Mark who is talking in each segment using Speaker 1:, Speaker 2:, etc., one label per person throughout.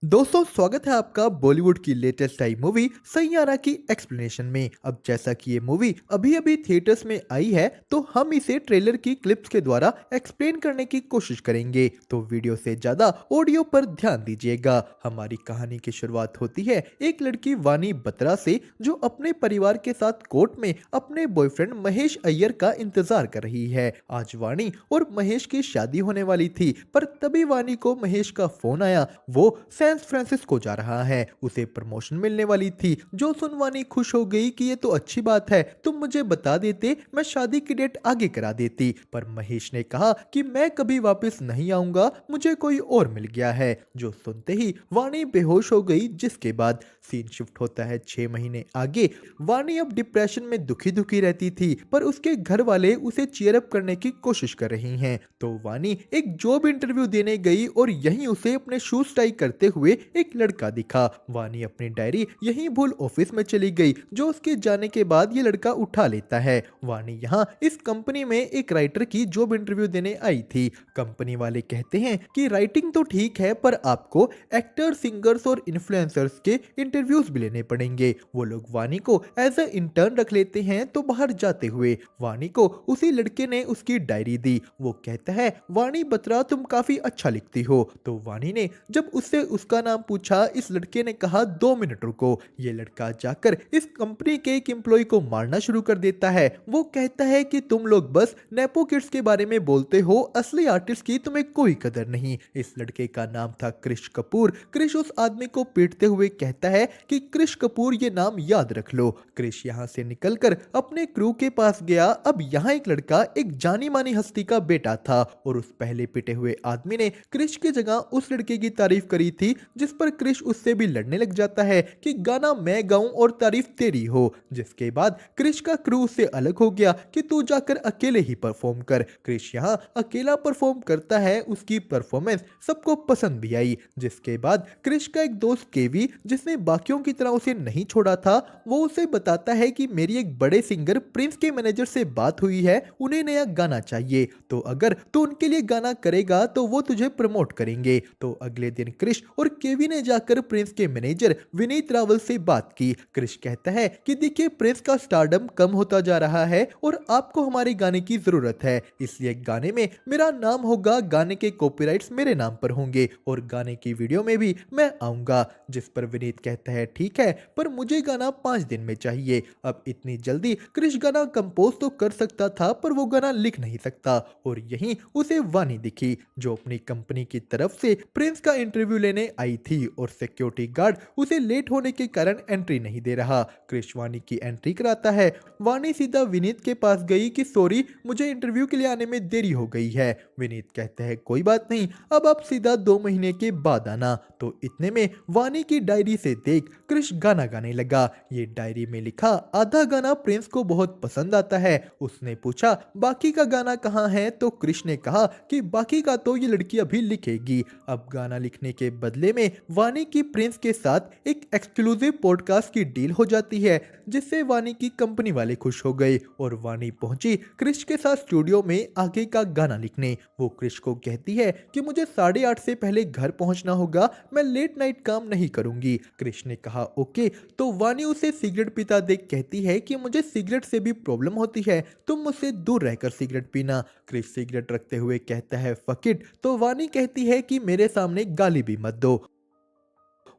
Speaker 1: दोस्तों स्वागत है आपका बॉलीवुड की लेटेस्ट आई मूवी सैयारा की एक्सप्लेनेशन में। अब जैसा कि ये मूवी अभी अभी थिएटर्स में आई है तो हम इसे ट्रेलर की क्लिप्स के द्वारा एक्सप्लेन करने की कोशिश करेंगे, तो वीडियो से ज्यादा ऑडियो पर ध्यान दीजिएगा। हमारी कहानी की शुरुआत होती है एक लड़की वानी बत्रा से, जो अपने परिवार के साथ कोर्ट में अपने बॉयफ्रेंड महेश अय्यर का इंतजार कर रही है। आज वानी और महेश की शादी होने वाली थी, पर तभी वानी को महेश का फोन आया। वो सैन फ्रांसिस्को जा रहा है, उसे प्रमोशन मिलने वाली थी। जो सुन वानी खुश हो गई कि ये तो अच्छी बात है, तुम मुझे बता देते, मैं शादी की डेट आगे करा देती। पर महेश ने कहा कि मैं कभी वापस नहीं आऊंगा, मुझे कोई और मिल गया है। जो सुनते ही वानी बेहोश हो गई, जिसके बाद सीन शिफ्ट होता है 6 महीने आगे। वानी अब डिप्रेशन में दुखी दुखी रहती थी, पर उसके घर वाले उसे चीयर अप करने की कोशिश कर रही हैं। तो वानी एक जॉब इंटरव्यू देने गई और यहीं उसे अपने शूज टाई करते हुए एक लड़का दिखा। वानी अपनी डायरी यहीं भूल ऑफिस में चली गई, जो उसके जाने के बाद ये लड़का उठा लेता है। वानी यहाँ इस कंपनी में एक राइटर की जॉब इंटरव्यू देने आई थी। कंपनी वाले कहते हैं कि राइटिंग तो ठीक है, पर आपको एक्टर, सिंगर्स और इन्फ्लुएंसर्स के इंटरव्यूज भी लेने पड़ेंगे। वो लोग वानी को एज ए इंटर्न रख लेते हैं। तो बाहर जाते हुए वानी को उसी लड़के ने उसकी डायरी दी। वो कहता है, वानी बत्रा तुम काफी अच्छा लिखती हो। तो वानी ने जब उससे उसका नाम पूछा, इस लड़के ने कहा 2 मिनट रुको। ये लड़का जाकर इस कंपनी के एक एम्प्लॉय को मारना शुरू कर देता है। वो कहता है कि तुम लोग बस नेपो किड्स के बारे में बोलते हो, असली आर्टिस्ट की तुम्हें कोई कदर नहीं। इस लड़के का नाम था क्रिश कपूर। क्रिश उस आदमी को पीटते हुए कहता है कि क्रिश कपूर ये नाम याद रख लो। क्रिश यहाँ से निकलकर अपने क्रू के पास गया। अब यहाँ एक लड़का एक जानी मानी हस्ती का बेटा था, और उस पहले पिटे हुए आदमी ने क्रिश की जगह उस लड़के की तारीफ करी थी, जिस पर क्रिश उससे भी लड़ने लग जाता है कि गाना मैं गाऊं और तारीफ तेरी हो। जिसके बाद क्रिश का क्रू उससे अलग हो गया कि तू जाकर अकेले ही परफॉर्म कर। क्रिश यहाँ अकेला परफॉर्म करता है। उसकी परफॉर्मेंस सबको पसंद भी आई। जिसके बाद क्रिश का एक दोस्त केवी, जिसने बाकियों की तरह उसे नहीं छोड़ा था, वो उसे बताता है कि मेरी एक बड़े सिंगर प्रिंस के मैनेजर से बात हुई है, उन्हें नया गाना चाहिए, तो अगर तू उनके लिए गाना करेगा तो वो तुझे प्रमोट करेंगे। तो अगले दिन क्रिश और केवी ने जाकर प्रिंस के मैनेजर विनीत रावल से बात की। क्रिश कहता है कि देखिए, प्रिंस का स्टारडम कम होता जा रहा है और आपको हमारे गाने की जरूरत है, इसलिए गाने में मेरा नाम होगा, गाने के कॉपीराइट्स मेरे नाम पर होंगे और गाने की वीडियो में भी मैं आऊंगा। जिस पर विनीत कहता है ठीक है, पर मुझे गाना 5 दिन में चाहिए। अब इतनी जल्दी क्रिश गाना कंपोज तो कर सकता था, पर वो गाना लिख नहीं सकता। और यहीं उसे वानी दिखी, जो अपनी कंपनी की तरफ से प्रिंस का इंटरव्यू लेने आई थी, और सिक्योरिटी गार्ड उसे लेट होने के कारण एंट्री नहीं दे रहा। क्रिश वानी की एंट्री कराता है। वानी सीधा विनीत के पास गई कि सॉरी, मुझे इंटरव्यू के लिए आने में देरी हो गई है। विनीत कहते हैं कोई बात नहीं, अब आप सीधा 2 महीने के बाद आना। तो इतने में वानी की डायरी से देख क्रिश गाना गाने लगा। ये डायरी में लिखा आधा गाना प्रिंस को बहुत पसंद आता है। उसने पूछा बाकी का गाना कहाँ है, तो क्रिश ने कहा कि बाकी का तो ये लड़की अभी लिखेगी। अब गाना लिखने के बदले में वानी की प्रिंस के साथ एक एक्सक्लूसिव पॉडकास्ट की डील हो जाती है, जिससे वानी की कंपनी वाले खुश हो गए और वानी पहुंची क्रिश के साथ स्टूडियो में आगे का गाना लिखने। वो क्रिश को कहती है कि मुझे 8:30 से पहले घर पहुंचना होगा, मैं लेट नाइट काम नहीं करूंगी। क्रिश ने कहा ओके। तो वानी उसे सिगरेट पीता देख कहती है कि मुझे सिगरेट से भी प्रॉब्लम होती है, तुम मुझसे दूर रहकर सिगरेट पीना। क्रिश सिगरेट रखते हुए कहता है फक इट। तो वानी कहती है कि मेरे सामने गाली भी मत दो।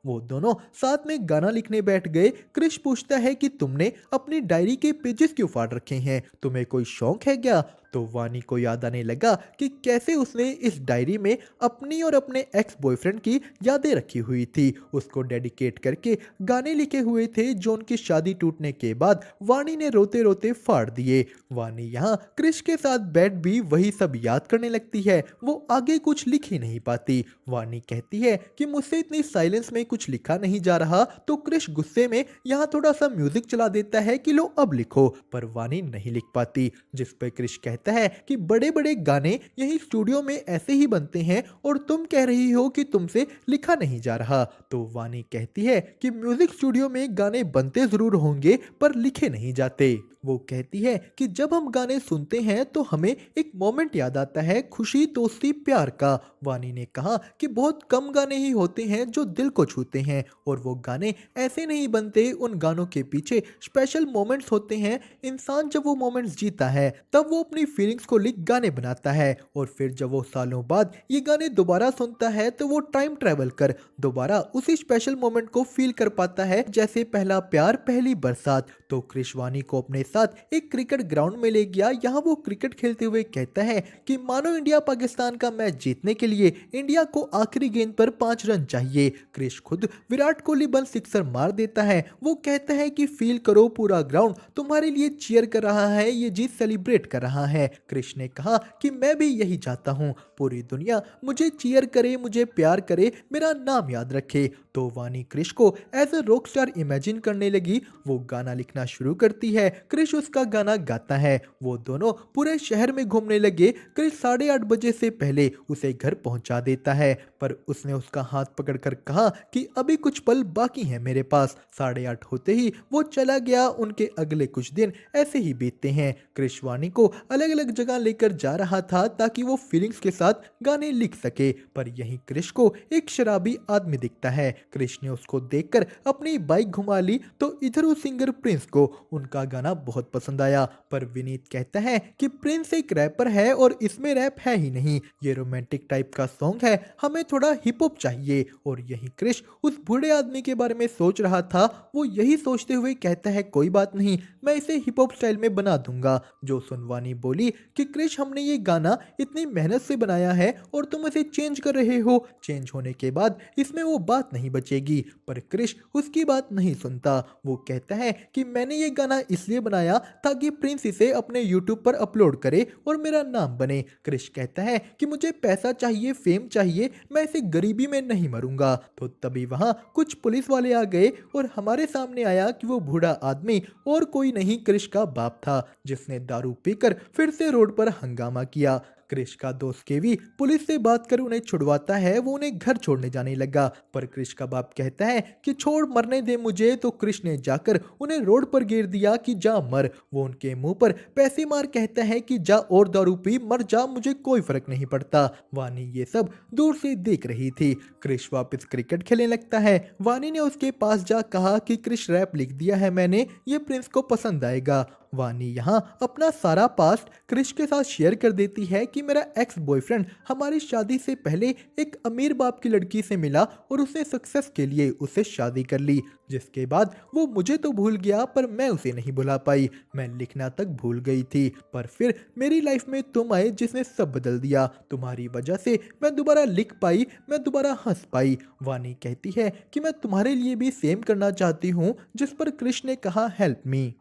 Speaker 1: वो दोनों साथ में गाना लिखने बैठ गए। क्रिश पूछता है कि तुमने अपनी डायरी के पेजेस क्यों फाड़ रखे हैं, तुम्हें कोई शौक है क्या? तो वानी को याद आने लगा कि कैसे उसने इस डायरी में अपनी और अपने एक्स बॉयफ्रेंड की यादें रखी हुई थी, उसको डेडिकेट करके गाने लिखे हुए थे, जो उनकी शादी टूटने के बाद वानी ने रोते रोते फाड़ दिए। वानी यहाँ क्रिश के साथ बैठ भी वही सब याद करने लगती है। वो आगे कुछ लिख ही नहीं पाती। वानी कहती है कि मुझसे इतनी साइलेंस में कुछ लिखा नहीं जा रहा। तो क्रिश गुस्से में यहाँ थोड़ा सा म्यूजिक चला देता है कि लो अब लिखो, पर वानी नहीं लिख पाती। जिस पर क्रिश कहता कहता है कि बड़े बड़े गाने यही स्टूडियो में ऐसे ही बनते हैं और तुम कह रही हो कि तुमसे लिखा नहीं जा रहा। तो वानी कहती है कि म्यूजिक स्टूडियो में गाने बनते जरूर होंगे पर लिखे नहीं जाते। वो कहती है कि जब हम गाने सुनते हैं तो हमें एक मोमेंट याद आता है, खुशी, दोस्ती, प्यार का। वानी ने कहा कि बहुत कम गाने ही होते हैं जो दिल को छूते हैं और वो गाने ऐसे नहीं बनते, उन गानों के पीछे स्पेशल मोमेंट्स होते हैं। इंसान जब वो मोमेंट्स जीता है तब वो अपनी फीलिंग्स को लिख गाने बनाता है और फिर जब वो सालों बाद ये गाने दोबारा सुनता है तो वो टाइम ट्रेवल कर दोबारा उसी स्पेशल मोमेंट को फील कर पाता है, जैसे पहला प्यार, पहली बरसात। तो क्रिश वानी को अपने साथ एक क्रिकेट ग्राउंड में ले गया। यहाँ वो क्रिकेट खेलते हुए कहता है कि मानो इंडिया पाकिस्तान का मैच जीतने के लिए इंडिया को आखिरी गेंद पर 5 रन चाहिए। क्रिश खुद विराट कोहली बन सिक्सर मार देता है। वो कहता है कि फील करो, पूरा ग्राउंड तुम्हारे लिए चीयर कर रहा है, ये जीत सेलिब्रेट कर रहा है। क्रिश ने कहा कि मैं भी यही चाहता हूँ, पूरी दुनिया मुझे चीयर करे, मुझे प्यार करे, मेरा नाम याद रखे। तो वानी क्रिश को as a rock star imagine करने लगी। वो गाना लिखना शुरू करती है, क्रिश उसका गाना गाता है। वो दोनों पूरे शहर में घूमने लगे। क्रिश 8:30 बजे से पहले उसे घर पहुंचा देता है, पर उसने उसका हाथ पकड़कर कहा कि अभी कुछ पल बाकी हैं मेरे पास। 8:30 होते ही वो चला गया। उनके अगले कुछ दिन ऐसे ही बीतते हैं। क्रिश वानी को अलग अलग जगह लेकर जा रहा था ताकि वो फीलिंग्स के साथ गाने लिख सके, पर यहीं क्रिश को एक शराबी आदमी दिखता है। क्रिश ने उसको देखकर अपनी बाइक घुमा ली तो इधर उस सिंगर प्रिंस को उनका गाना बहुत पसंद आया, पर विनीत कहता है कि प्रिंस एक रैपर है और इसमें रैप है ही नहीं, ये रोमांटिक टाइप का सॉन्ग है, हमें थोड़ा हिप हॉप चाहिए। और यही क्रिश उस बूढ़े आदमी के बारे में सोच रहा था। वो यही सोचते हुए कहता है कोई बात नहीं, मैं इसे हिप हॉप स्टाइल में बना दूंगा। जो सुनवानी बोली कि क्रिश हमने ये गाना इतनी मेहनत से बनाया है और तुम इसे चेंज कर रहे हो, चेंज होने के बाद इसमें वो बात नहीं बचेगी। पर क्रिश उसकी बात नहीं सुनता। वो कहता है कि मैंने ये गाना इसलिए बनाया ताकि प्रिंस इसे अपने यूट्यूब पर अपलोड करे और मेरा नाम बने। क्रिश कहता है कि मुझे पैसा चाहिए, फेम चाहिए, मैं इसे गरीबी में नहीं मरूंगा। तो तभी वहां कुछ पुलिस वाले आ गए और हमारे सामने आया कि वो बूढ़ा आदमी और कोई नहीं, क्रिश का बाप था, जिसने दारू पीकर फिर से रोड पर हंगामा किया। क्रिश का दोस्त केवी पुलिस से बात कर उन्हें छुड़वाता है। वो उन्हें घर छोड़ने जाने लगा, पर क्रिश का बाप कहता है कि छोड़, मरने दे मुझे। तो क्रिश ने जाकर उन्हें रोड पर गिर दिया कि जा मर। वो उनके मुंह पर पैसे मार कहता है कि जा और दारू पी, मर जा, मुझे कोई फर्क नहीं पड़ता। वानी ये सब दूर से देख रही थी। क्रिश वापस क्रिकेट खेलने लगता है। वानी ने उसके पास जा कहा कि क्रिश रैप लिख दिया है मैंने, ये प्रिंस को पसंद आएगा। वानी यहाँ अपना सारा पास्ट क्रिश के साथ शेयर कर देती है कि मेरा एक्स बॉयफ्रेंड हमारी शादी से पहले एक अमीर बाप की लड़की से मिला और उसने सक्सेस के लिए उससे शादी कर ली, जिसके बाद वो मुझे तो भूल गया पर मैं उसे नहीं भुला पाई। मैं लिखना तक भूल गई थी, पर फिर मेरी लाइफ में तुम आए जिसने सब बदल दिया। तुम्हारी वजह से मैं दोबारा लिख पाई, मैं दोबारा हंस पाई। वानी कहती है कि मैं तुम्हारे लिए भी सेम करना चाहती हूँ, जिस पर क्रिश ने कहा हेल्प मी।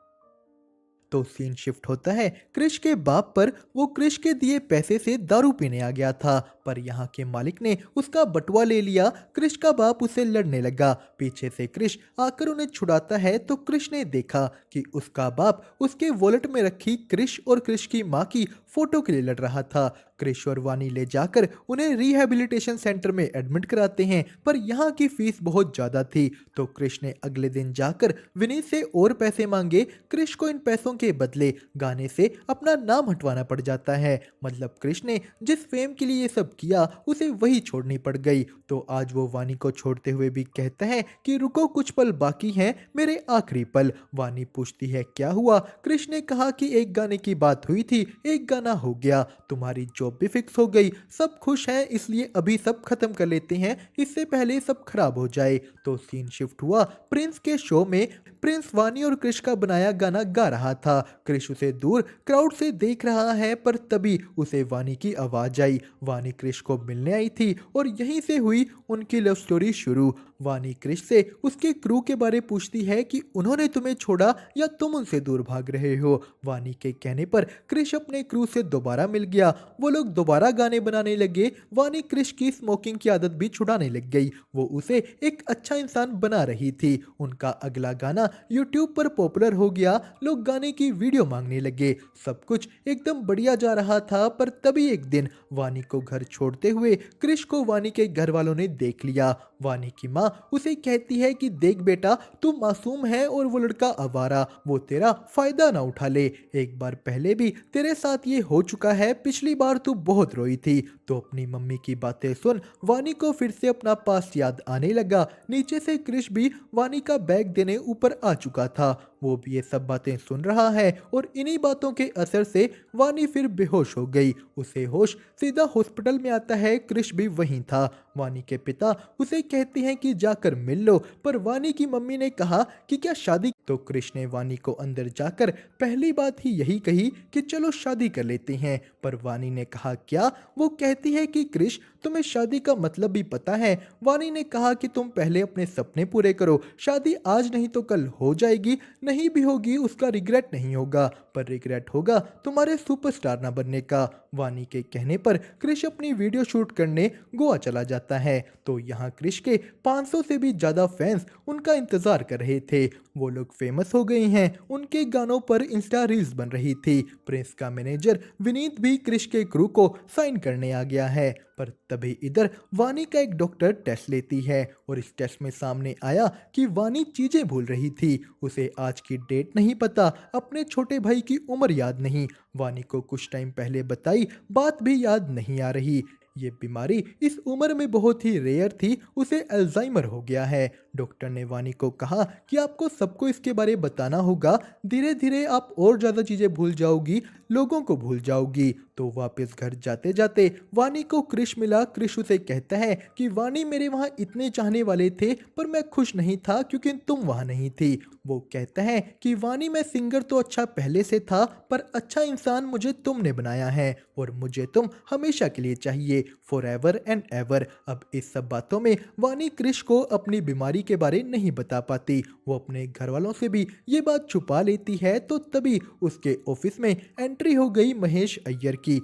Speaker 1: तो सीन शिफ्ट होता है क्रिश के बाप पर। वो क्रिश के दिए पैसे से दारू पीने आ गया था, पर यहाँ के मालिक ने उसका बटुआ ले लिया। क्रिश का बाप उसे लड़ने लगा। पीछे से क्रिश आकर उन्हें छुड़ाता है तो क्रिश ने देखा कि उसका बाप उसके वॉलेट में रखी क्रिश और क्रिश की माँ की फोटो के लिए लड़ रहा था। क्रिश और वानी ले जाकर उन्हें रिहैबिलिटेशन सेंटर में एडमिट कराते हैं, पर यहाँ की फीस बहुत ज्यादा थी। तो क्रिश ने अगले दिन जाकर विनीत से और पैसे मांगे। क्रिश को इन पैसों के बदले गाने से अपना नाम हटवाना पड़ जाता है। मतलब क्रिश ने जिस फेम के लिए ये सब किया उसे वही छोड़नी पड़ गई। तो आज वो वानी को छोड़ते हुए भी कहता है कि रुको, कुछ पल बाकी हैं, मेरे आखिरी पल। वानी पूछती है क्या हुआ। क्रिश ने कहा कि एक गाने की बात हुई थी, एक गाना हो गया, तुम्हारी जॉब भी फिक्स हो गई, सब खुश हैं, इसलिए अभी सब खत्म कर लेते हैं, इससे पहले सब खराब हो जाए। तो सीन शिफ्ट हुआ प्रिंस के शो में। प्रिंस वानी और क्रिश का बनाया गाना गा रहा था। क्रिश उसे दूर क्राउड से देख रहा है, पर तभी उसे वानी की आवाज आई। वानी क्रिश को मिलने आई थी और यहीं से हुई उनकी लव स्टोरी शुरू। वानी क्रिश से उसके क्रू के बारे पूछती है कि उन्होंने तुम्हें छोड़ा या तुम उनसे दूर भाग रहे हो। वानी के कहने पर क्रिश अपने क्रू उसे दोबारा मिल गया। वो लोग दोबारा गाने बनाने लगे। वानी क्रिश की स्मोकिंग की आदत भी छुड़ाने लग गई। वो उसे एक अच्छा इंसान बना रही थी। उनका अगला गाना यूट्यूब पर पॉपुलर हो गया। लोग गाने की वीडियो मांगने लगे। सब कुछ एकदम बढ़िया जा रहा था, पर तभी एक दिन वानी को घर छोड़ते हुए क्रिश को वानी के घर वालों ने देख लिया। वानी की माँ उसे कहती है कि देख बेटा, तू मासूम है और वो लड़का आवारा, वो तेरा फायदा ना उठा ले। एक बार पहले भी तेरे साथ ये हो चुका है, पिछली बार तू बहुत रोई थी। तो अपनी मम्मी की बातें सुन वानी को फिर से अपना पास्ट याद आने लगा। नीचे से क्रिश भी वानी का बैग देने ऊपर आ चुका था। वो भी ये सब बातें सुन रहा है और इन्हीं बातों के असर से वानी फिर बेहोश हो गई। उसे होश सीधा हॉस्पिटल में आता है। क्रिश भी वहीं था। वानी के पिता उसे कहते हैं कि जाकर मिल लो, पर वानी की मम्मी ने कहा कि क्या शादी। तो क्रिश ने वानी को अंदर जाकर पहली बात ही यही कही कि चलो शादी कर लेते हैं। पर वानी ने कहा क्या? वो कहती है कि क्रिश, तुम्हें शादी का मतलब भी पता है? वानी ने कहा कि तुम पहले अपने सपने पूरे करो। शादी आज नहीं तो कल हो जाएगी, नहीं भी होगी उसका रिग्रेट नहीं होगा, पर रिग्रेट होगा तुम्हारे सुपरस्टार ना बनने का। वानी के कहने पर क्रिश अपनी वीडियो शूट करने गोवा चला जाता है। तो यहाँ क्रिश के 500 से भी ज्यादा फैंस उनका इंतजार कर रहे थे। वो लोग फेमस हो गए हैं। उनके गानों पर इंस्टा रील्स बन रही थी। प्रिंस का मैनेजर विनीत भी क्रिश के क्रू को साइन करने आ गया है। पर तभी इधर वानी का एक डॉक्टर टेस्ट लेती है और इस टेस्ट में सामने आया कि वानी चीजें भूल रही थी। उसे आज की डेट नहीं पता, अपने छोटे भाई की उम्र याद नहीं, वानी को कुछ टाइम पहले बताई बात भी याद नहीं आ रही। ये बीमारी इस उम्र में बहुत ही रेयर थी, उसे अल्जाइमर हो गया है। डॉक्टर ने वानी को कहा कि आपको सबको इसके बारे बताना होगा, धीरे धीरे आप और ज़्यादा चीज़ें भूल जाओगी, लोगों को भूल जाओगी। तो वापस घर जाते जाते वानी को क्रिश मिला। क्रिश उसे कहता है कि वानी, मेरे वहाँ इतने चाहने वाले थे, पर मैं खुश नहीं था क्योंकि तुम वहाँ नहीं थी। वो कहता है कि वानी, मैं सिंगर तो अच्छा पहले से था, पर अच्छा इंसान मुझे तुमने बनाया है और मुझे तुम हमेशा के लिए चाहिए, फॉर एवर एंड एवर। अब इस सब बातों में वानी क्रिश को अपनी बीमारी के बारे नहीं बता पाती। वो अपने घर वालों से भी ये बात छुपा लेती है। तो तभी उसके ऑफिस में एंट्री हो गई महेश अय्यर की।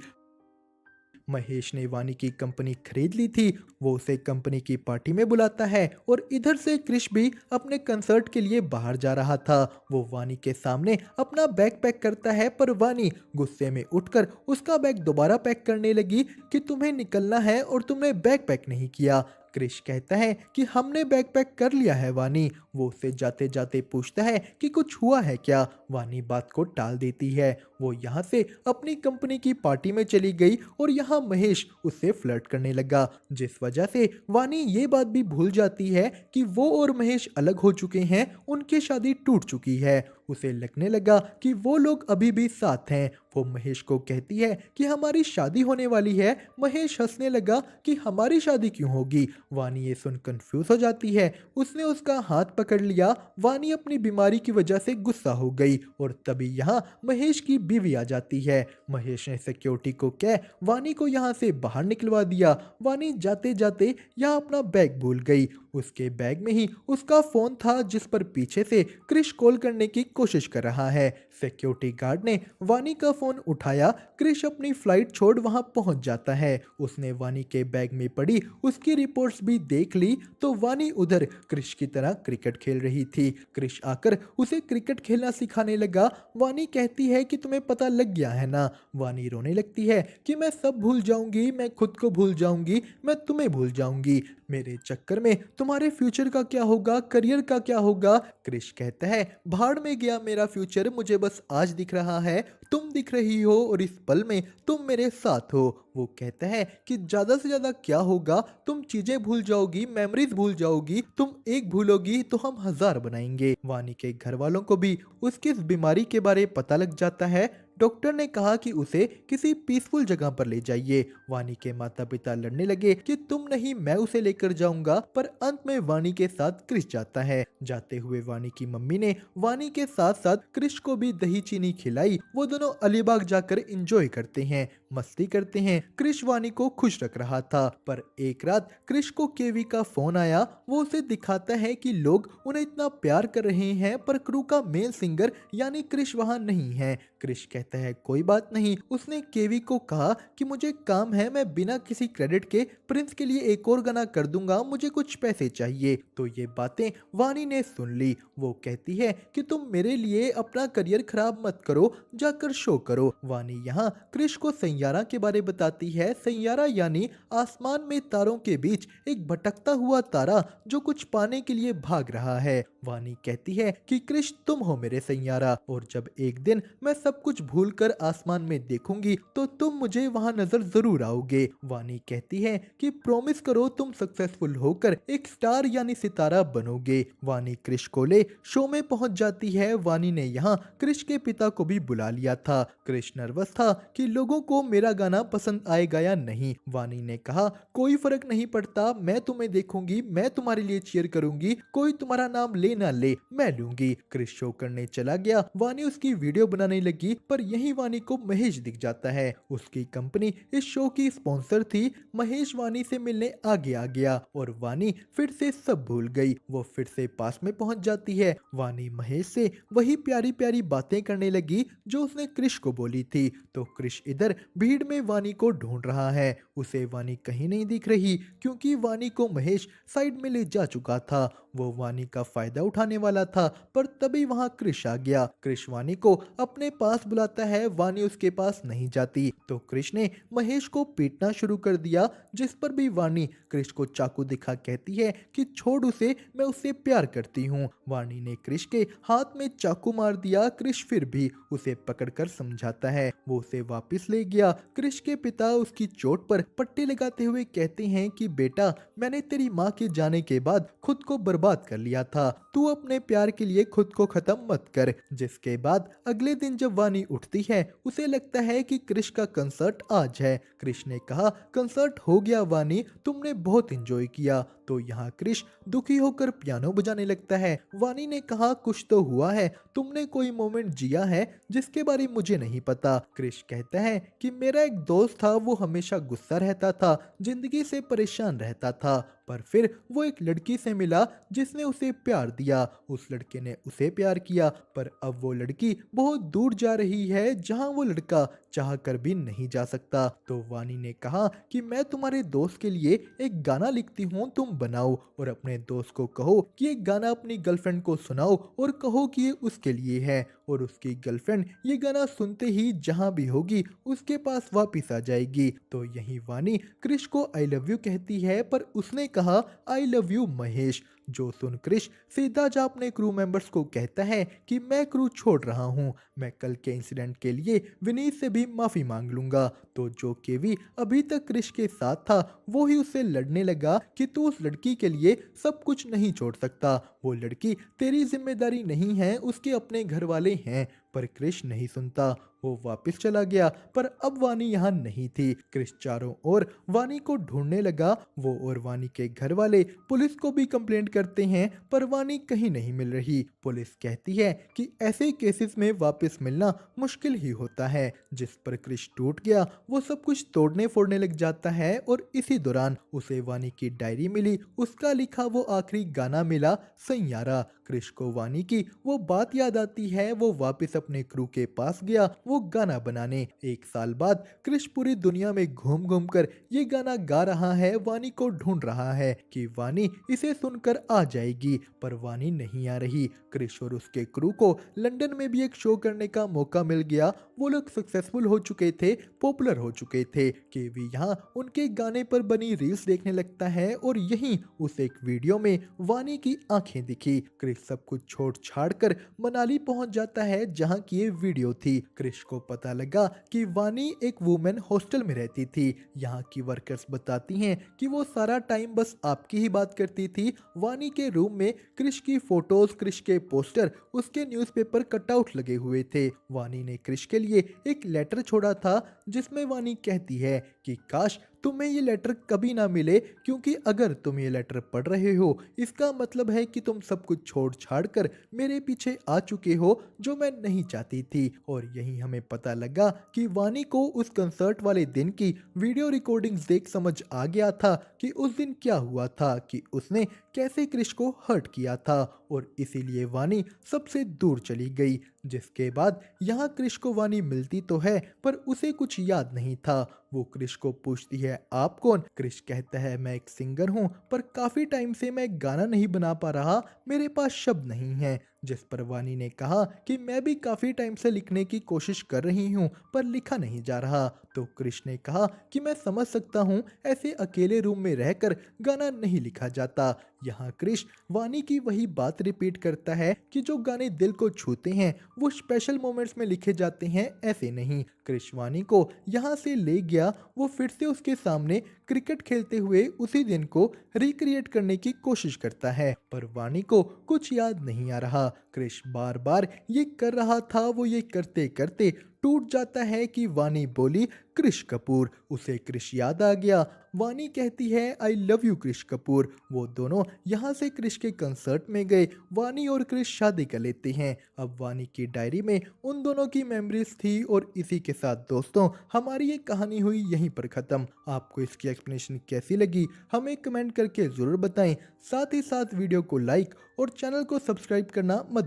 Speaker 1: महेश ने वानी की कंपनी खरीद ली थी। वो उसे कंपनी की पार्टी में बुलाता है और इधर से क्रिश भी अपने कंसर्ट के लिए बाहर जा रहा था। वो वानी के सामने अपना बैग पैक करता है, पर वानी गुस्से में उठकर उसका बैग दोबारा पैक करने लगी कि तुम्हें निकलना है और तुमने बैग पैक नहीं किया। क्रिश कहता है कि हमने बैग पैक कर लिया है वानी। वो उससे जाते जाते पूछता है कि कुछ हुआ है क्या। वानी बात को टाल देती है। वो यहाँ से अपनी कंपनी की पार्टी में चली गई और यहाँ महेश उससे फ्लर्ट करने लगा, जिस वजह से वानी ये बात भी भूल जाती है कि वो और महेश अलग हो चुके हैं, उनकी शादी टूट चुकी है। उसे लगने लगा कि वो लोग अभी भी साथ हैं। वो महेश को कहती है कि हमारी शादी होने वाली है। महेश हंसने लगा कि हमारी शादी क्यों होगी। वानी ये सुन कंफ्यूज हो जाती है। उसने उसका हाथ पकड़ लिया। वानी अपनी बीमारी की वजह से गुस्सा हो गई और तभी यहाँ महेश की बीवी आ जाती है। महेश ने सिक्योरिटी को कह वानी को यहाँ से बाहर निकलवा दिया। वानी जाते जाते यहाँ अपना बैग भूल गई। उसके बैग में ही उसका फोन था, जिस पर पीछे से क्रिश कॉल करने की कोशिश कर रहा है। सिक्योरिटी गार्ड ने वानी का फोन उठाया। क्रिश अपनी फ्लाइट छोड़ वहां पहुंच जाता है। उसने वानी के बैग में पड़ी उसकी रिपोर्ट्स भी देख ली। तो वानी उधर क्रिश की तरह क्रिकेट खेल रही थी। क्रिश आकर उसे क्रिकेट खेलना सिखाने लगा। वानी कहती है कि तुम्हें पता लग गया है ना। वानी रोने लगती है कि मैं सब भूल जाऊंगी, मैं खुद को भूल जाऊंगी, मैं तुम्हें भूल जाऊंगी, मेरे चक्कर में तुम्हारे फ्यूचर का क्या होगा, करियर का क्या होगा। क्रिश कहता है भाड़ में गया मेरा फ्यूचर, मुझे बस आज दिख रहा है, तुम दिख रही हो और इस पल में तुम मेरे साथ हो। वो कहता है कि ज्यादा से ज्यादा क्या होगा, तुम चीजें भूल जाओगी, मेमोरीज भूल जाओगी, तुम एक भूलोगी तो हम 1000 बनाएंगे। वानी के घर वालों को भी उसकी इस बीमारी के बारे पता लग जाता है। डॉक्टर ने कहा कि उसे किसी पीसफुल जगह पर ले जाइए। वानी के माता पिता लड़ने लगे कि तुम नहीं, मैं उसे लेकर जाऊंगा, पर अंत में वानी के साथ क्रिश जाता है। जाते हुए वानी की मम्मी ने वानी के साथ साथ क्रिश को भी दही चीनी खिलाई। वो दोनों अलीबाग जाकर एंजॉय करते हैं। मस्ती करते हैं। क्रिश वानी को खुश रख रहा था, पर एक रात क्रिश को केवी का फोन आया। वो उसे दिखाता है कि लोग उन्हें इतना प्यार कर रहे हैं, पर क्रू का मेल सिंगर यानी क्रिश वहाँ नहीं है। क्रिश कहता है कोई बात नहीं। उसने केवी को कहा कि मुझे काम है, मैं बिना किसी क्रेडिट के प्रिंस के लिए एक और गाना कर दूंगा, मुझे कुछ पैसे चाहिए। तो ये बातें वानी ने सुन ली। वो कहती है कि तुम मेरे लिए अपना करियर खराब मत करो, जाकर शो करो। वानी यहाँ क्रिश को सैयारा के बारे बताती है। सैयारा यानी आसमान में तारों के बीच एक भटकता हुआ तारा जो कुछ पाने के लिए भाग रहा है। वानी कहती है कि क्रिश तुम हो मेरे सैयारा, और जब एक दिन मैं सब कुछ भूलकर आसमान में देखूंगी तो तुम मुझे वहां नजर जरूर आओगे। वानी कहती है कि प्रॉमिस करो तुम सक्सेसफुल होकर एक स्टार यानी सितारा बनोगे। वानी क्रिश को ले शो में पहुंच जाती है। वानी ने यहाँ क्रिश के पिता को भी बुला लिया था। क्रिश नर्वस था कि लोगों को मेरा गाना पसंद आएगा या नहीं। वानी ने कहा कोई फर्क नहीं पड़ता, मैं तुम्हें देखूंगी, मैं तुम्हारे लिए चीयर करूंगी, कोई तुम्हारा नाम ले ना ले, मैं लूंगी। क्रिश शो करने चला गया। वानी उसकी वीडियो बनाने लगी, पर यही वानी को महेश दिख जाता है। उसकी कंपनी इस शो की स्पॉन्सर थी। महेश वानी से मिलने आगे आ गया और वानी फिर से सब भूल गई। वो फिर से पास में पहुंच जाती है। वानी महेश से वही प्यारी प्यारी बातें करने लगी जो उसने क्रिश को बोली थी। तो क्रिश इधर भीड़ में वानी को ढूंढ रहा है। उसे वानी कहीं नहीं दिख रही, क्योंकि वानी को महेश साइड में ले जा चुका था। वो वानी का फायदा उठाने वाला था, पर तभी वहां क्रिश आ गया। क्रिश वानी को अपने पास बुलाता है। वानी उसके पास नहीं जाती, तो क्रिश ने महेश को पीटना शुरू कर दिया, जिस पर भी वानी क्रिश को चाकू दिखा कहती है कि छोड़ उसे, मैं उससे प्यार करती हूँ। वानी ने क्रिश के हाथ में चाकू मार दिया। क्रिश फिर भी उसे पकड़कर समझाता है। वो उसे वापस ले गया। क्रिश के पिता उसकी चोट पर पट्टी लगाते हुए कहते हैं कि बेटा, मैंने तेरी माँ के जाने के बाद खुद को बर्बाद कर लिया था, तू अपने प्यार के लिए खुद को खत्म मत कर। जिसके बाद अगले दिन जब वानी उठती है, उसे लगता है कि क्रिश का कंसर्ट आज है। क्रिश ने कहा कंसर्ट हो गया वानी, तुमने बहुत एंजॉय किया। तो यहाँ क्रिश दुखी होकर पियानो बजाने लगता है। वानी ने कहा कुछ तो हुआ है, तुमने कोई मोमेंट जिया है जिसके बारे में मुझे नहीं पता। क्रिश कहता है कि मेरा एक दोस्त था, वो हमेशा गुस्सा रहता था, जिंदगी से परेशान रहता था, पर फिर वो एक लड़की से मिला जिसने उसे प्यार दिया। उस लड़के ने उसे प्यार किया, पर अब वो लड़की बहुत दूर जा रही है, जहां वो लड़का चाह कर भी नहीं जा सकता। तो वानी ने कहा कि मैं तुम्हारे दोस्त के लिए एक गाना लिखती हूँ, तुम बनाओ और अपने दोस्त को कहो कि ये गाना अपनी गर्लफ्रेंड को सुनाओ और कहो कि ये उसके लिए है। और उसकी गर्लफ्रेंड ये गाना सुनते ही जहां भी होगी उसके पास वापस आ जाएगी। तो यही वानी क्रिश को आई लव यू कहती है, पर उसने कहा आई लव यू महेश। जो सुन क्रिश सीधा जा अपने क्रू मेंबर्स को कहता है कि मैं क्रू छोड़ रहा हूँ, मैं कल के इंसिडेंट के लिए विनीत से भी माफी मांग लूंगा। तो जो केवी अभी तक क्रिश के साथ था, वो ही उससे लड़ने लगा कि तू उस लड़की के लिए सब कुछ नहीं छोड़ सकता, वो लड़की तेरी जिम्मेदारी नहीं है, उसके अपने घर वाले हैं। पर क्रिश नहीं सुनता, वो वापस चला गया। पर अब वानी यहाँ नहीं थी। क्रिश चारों ओर वानी को ढूंढने लगा। वो और वानी के घर वाले पुलिस को भी कंप्लेंट करते हैं, पर वानी कहीं नहीं मिल रही। पुलिस कहती है कि ऐसे केसेस में वापस मिलना मुश्किल ही होता है। जिस पर क्रिश टूट गया, वो सब कुछ तोड़ने फोड़ने लग जाता है और इसी दौरान उसे वानी की डायरी मिली। उसका लिखा वो आखिरी गाना मिला, सैयारा। क्रिश को वानी की वो बात याद आती है। वो वापस अपने क्रू के पास गया वो गाना बनाने। एक साल बाद क्रिश पूरी दुनिया में घूम घूम कर ये गाना गा रहा है, वानी को ढूंढ रहा है कि वानी इसे सुनकर आ जाएगी, पर वानी नहीं आ रही। क्रिश और उसके क्रू को लंदन में भी एक शो करने का मौका मिल गया। वो लोग सक्सेसफुल हो चुके थे, पॉपुलर हो चुके थे। केवी यहाँ उनके गाने पर बनी रील्स देखने लगता है और यहीं उस एक वीडियो में वानी की आंखें दिखी। क्रिश सब कुछ छोड़ छाड़ कर मनाली पहुंच जाता है, जहां की ये वीडियो थी। क्रिश को पता लगा कि वानी एक वुमेन हॉस्टल में रहती थी। यहाँ की वर्कर्स बताती हैं कि वो सारा टाइम बस आपकी ही बात करती थी। वानी के रूम में क्रिश की फोटोज, क्रिश के पोस्टर, उसके न्यूज़पेपर कटआउट लगे हुए थे। वानी ने क्रिश के लिए एक लेटर छोड़ा था, जिसमें वानी कहती है कि काश तुम्हें ये लेटर कभी ना मिले, क्योंकि अगर तुम ये लेटर पढ़ रहे हो इसका मतलब है कि तुम सब कुछ छोड़ छाड़ कर मेरे पीछे आ चुके हो, जो मैं नहीं चाहती थी। और यही हमें पता लगा कि वानी को उस कंसर्ट वाले दिन की वीडियो रिकॉर्डिंग्स देख समझ आ गया था कि उस दिन क्या हुआ था, कि उसने कैसे क्रिश को हर्ट किया था, और इसीलिए वानी सबसे दूर चली गई। जिसके बाद यहाँ क्रिश को वानी मिलती तो है पर उसे कुछ याद नहीं था। वो क्रिश को पूछती है आप कौन? क्रिश कहता है मैं एक सिंगर हूँ, पर काफी टाइम से मैं गाना नहीं बना पा रहा, मेरे पास शब्द नहीं है। जिस पर वानी ने कहा कि मैं भी काफी टाइम से लिखने की कोशिश कर रही हूँ पर लिखा नहीं जा रहा। तो क्रिश ने कहा कि मैं समझ सकता हूँ, ऐसे अकेले रूम में रहकर गाना नहीं लिखा जाता। यहाँ क्रिश वानी की वही बात रिपीट करता है कि जो गाने दिल को छूते हैं वो स्पेशल मोमेंट्स में लिखे जाते हैं, ऐसे नहीं। क्रिश वानी को यहाँ से ले गया, वो फिर से उसके सामने क्रिकेट खेलते हुए उसी दिन को रिक्रिएट करने की कोशिश करता है, पर वानी को कुछ याद नहीं आ रहा। क्रिश बार बार ये कर रहा था, वो ये करते करते टूट जाता है कि वानी बोली क्रिश कपूर। उसे क्रिश याद आ गया। वानी कहती है I love you Krish Kapoor. वो दोनों यहाँ से क्रिश के कंसर्ट में गए। वानी और क्रिश शादी कर लेते हैं। अब वानी की डायरी में उन दोनों की मेमोरीज थी। और इसी के साथ दोस्तों हमारी ये कहानी हुई यहीं पर ख़त्म। आपको इसकी एक्सप्लेनेशन कैसी लगी हमें कमेंट करके ज़रूर बताएं। साथ ही साथ वीडियो को लाइक और चैनल को सब्सक्राइब करना मत